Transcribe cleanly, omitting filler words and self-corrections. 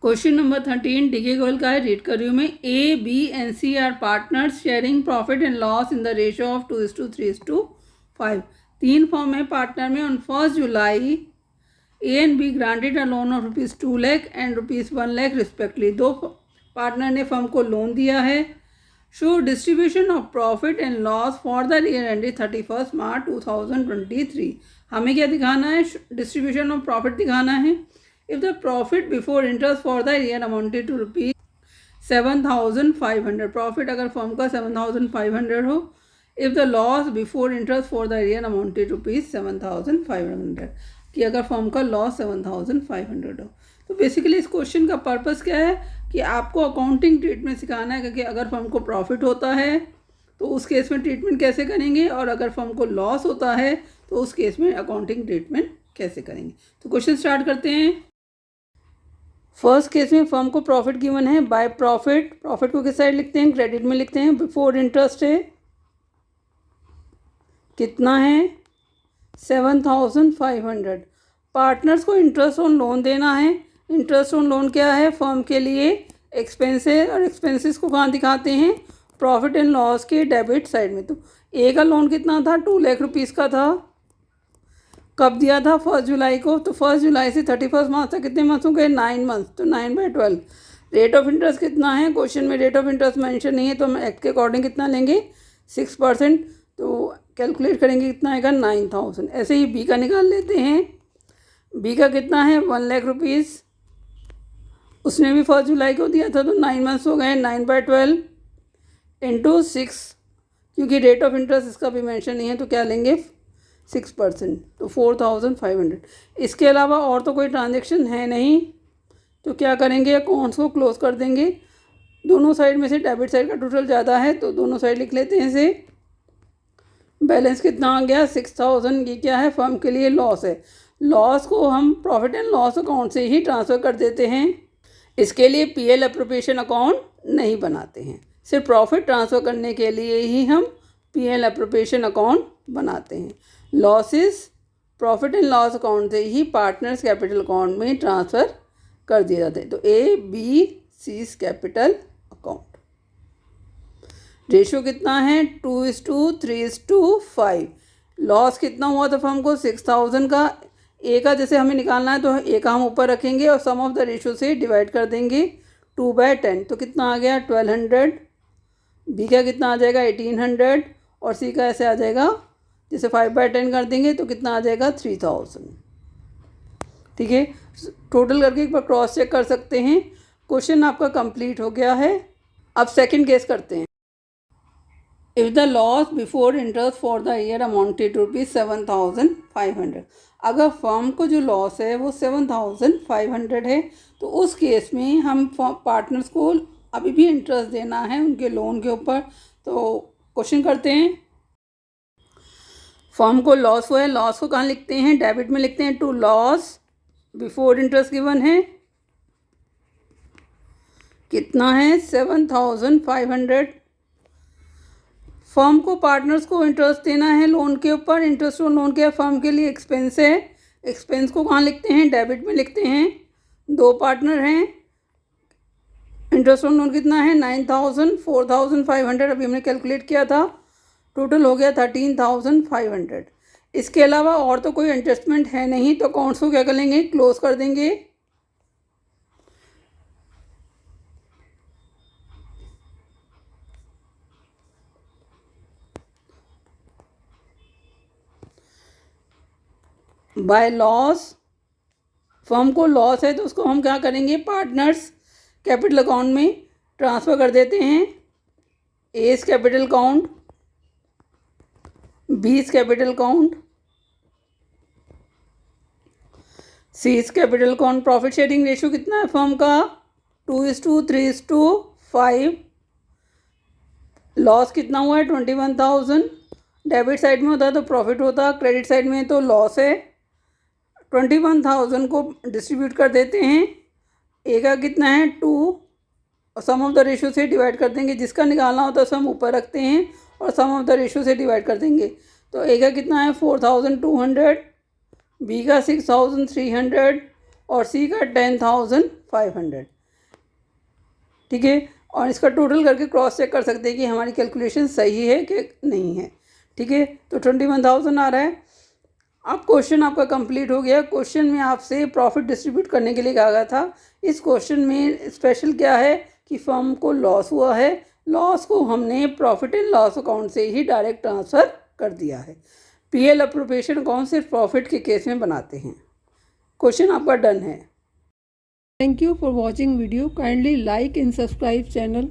Question number 13 DK Goyal का है, read कर रही हूँ मैं। A B and C are partners sharing profit and loss in the ratio of 2:3:5। तीन फर्म है पार्टनर में। On 1 July A and B granted a loan of ₹2 lakh and ₹1 lakh respectively. दो पार्टनर ने फर्म को लोन दिया है। Show distribution of profit and loss for the year ended 31 March 2023। हमें क्या दिखाना है? डिस्ट्रीब्यूशन ऑफ प्रॉफिट दिखाना है। If the profit before interest for the year amounted to ₹7,500, profit अगर फर्म का 7,500 हो। If the loss before interest for the year amounted to ₹7,500, कि अगर फर्म का लॉस 7,500 हो। तो बेसिकली इस क्वेश्चन का पर्पस क्या है कि आपको अकाउंटिंग ट्रीटमेंट सिखाना है, क्योंकि अगर फर्म को प्रॉफिट होता है तो उस केस में ट्रीटमेंट कैसे करेंगे, और अगर फर्म को लॉस होता है तो उस केस में अकाउंटिंग ट्रीटमेंट कैसे करेंगे। तो क्वेश्चन स्टार्ट करते हैं। फर्स्ट केस में फर्म को प्रॉफिट गिवन है। बाय प्रॉफिट, प्रॉफिट को किस साइड लिखते हैं? क्रेडिट में लिखते हैं। बिफोर इंटरेस्ट है कितना है? 7,500। पार्टनर्स को इंटरेस्ट ऑन लोन देना है। इंटरेस्ट ऑन लोन क्या है? फर्म के लिए एक्सपेंस है, और एक्सपेंसेस को कहाँ दिखाते हैं? प्रॉफिट एंड लॉस के डेबिट साइड में। तो ए का लोन कितना था? 2 लाख रुपीज़ का था। कब दिया था? 1 जुलाई को। तो 1 जुलाई से 31 मार्च तक कितने मंथ्स हो गए? 9 मंथ्स। तो 9/12। रेट ऑफ इंटरेस्ट कितना है? क्वेश्चन में रेट ऑफ इंटरेस्ट मेंशन नहीं है, तो हम एक्ट के अकॉर्डिंग कितना लेंगे? 6%। तो कैलकुलेट करेंगे कितना आएगा? 9,000। ऐसे ही बी का निकाल लेते हैं। बी का कितना है? 1 लाख रुपीज़। उसने भी 1 जुलाई को दिया था, तो 9 मंथ्स हो गए। 9/12 इंटू 6, क्योंकि रेट ऑफ इंटरेस्ट इसका भी मेंशन नहीं है, तो क्या लेंगे? 6%। तो 4,500। इसके अलावा और तो कोई ट्रांजेक्शन है नहीं, तो क्या करेंगे? अकाउंट्स को क्लोज कर देंगे। दोनों साइड में से डेबिट साइड का टोटल ज़्यादा है, तो दोनों साइड लिख लेते हैं इसे। बैलेंस कितना आ गया? 6,000। ये क्या है? फर्म के लिए लॉस है। लॉस को हम प्रॉफिट एंड लॉस अकाउंट से ही ट्रांसफ़र कर देते हैं। इसके लिए पीएल अप्रोप्रिएशन अकाउंट नहीं बनाते हैं। सिर्फ प्रॉफिट ट्रांसफ़र करने के लिए ही हम पीएल अप्रोप्रिएशन अकाउंट बनाते हैं। Losses profit and loss account से ही पार्टनर्स कैपिटल अकाउंट में ट्रांसफ़र कर दिए जाते हैं। तो A B C capital account. Ratio कितना है? 2:3:5। लॉस कितना हुआ था फर्म को? 6,000 का। ए का जैसे हमें निकालना है, तो ए का हम ऊपर रखेंगे और सम ऑफ द रेशियो से डिवाइड कर देंगे 2/10। तो कितना आ गया? 1,200। बी का कितना आ जाएगा? 1,800। और सी का ऐसे आ जाएगा, जैसे 5/10 कर देंगे तो कितना आ जाएगा? 3,000। ठीक है, टोटल करके एक बार क्रॉस चेक कर सकते हैं। क्वेश्चन आपका कंप्लीट हो गया है। अब सेकंड केस करते हैं। If the loss before interest for the year amounted to ₹7,500। अगर फर्म को जो लॉस है वो 7,500 है, तो उस केस में हम पार्टनर्स को अभी भी इंटरेस्ट देना है उनके लोन के ऊपर। तो क्वेश्चन करते हैं। फर्म को लॉस हुआ है। लॉस को कहाँ लिखते हैं? डेबिट में लिखते हैं। To loss before interest given है कितना है? 7,500। फर्म को पार्टनर्स को इंटरेस्ट देना है लोन के ऊपर। इंटरेस्ट ऑन लोन क्या? फर्म के लिए एक्सपेंस है। एक्सपेंस को कहाँ लिखते हैं? डेबिट में लिखते हैं। दो पार्टनर हैं। इंटरेस्ट ऑन लोन कितना है? 9,000। 4,500 अभी हमने कैलकुलेट किया था। टोटल हो गया 13,500। इसके अलावा और तो कोई एडजस्टमेंट है नहीं, तो अकाउंट्स को क्या कर लेंगे? क्लोज कर देंगे। बाय लॉस, फर्म को लॉस है तो उसको हम क्या करेंगे? पार्टनर्स कैपिटल अकाउंट में ट्रांसफ़र कर देते हैं। एस कैपिटल अकाउंट, बीस capital account, seize capital account. Profit sharing ratio कितना है फर्म का? 2:3:5। लॉस कितना हुआ है? 21,000। डेबिट साइड में होता तो प्रॉफिट होता, क्रेडिट साइड में तो लॉस है। 21,000 को डिस्ट्रीब्यूट कर देते हैं। ए का कितना है? 2, और सम ऑफ द रेशियो से डिवाइड कर देंगे। जिसका निकालना होता है सम ऊपर रखते हैं और सम ऑफ द रेशियो से डिवाइड कर देंगे। तो ए का कितना है? 4,200। बी का 6,300। और सी का 10,500, ठीक है। और इसका टोटल करके क्रॉस चेक कर सकते हैं कि हमारी कैलकुलेशन सही है कि नहीं है, ठीक है। तो 21,000 आ रहा है। अब क्वेश्चन आपका कंप्लीट हो गया। क्वेश्चन में आपसे प्रॉफिट डिस्ट्रीब्यूट करने के लिए कहा गया था। इस क्वेश्चन में स्पेशल क्या है कि फर्म को लॉस हुआ है, लॉस को हमने प्रॉफिट एंड लॉस अकाउंट से ही डायरेक्ट ट्रांसफ़र कर दिया है। पीएल अप्रोप्रिएशन अकाउंट सिर्फ प्रॉफिट के केस में बनाते हैं। क्वेश्चन आपका डन है। Thank you for watching video. Kindly like and subscribe channel.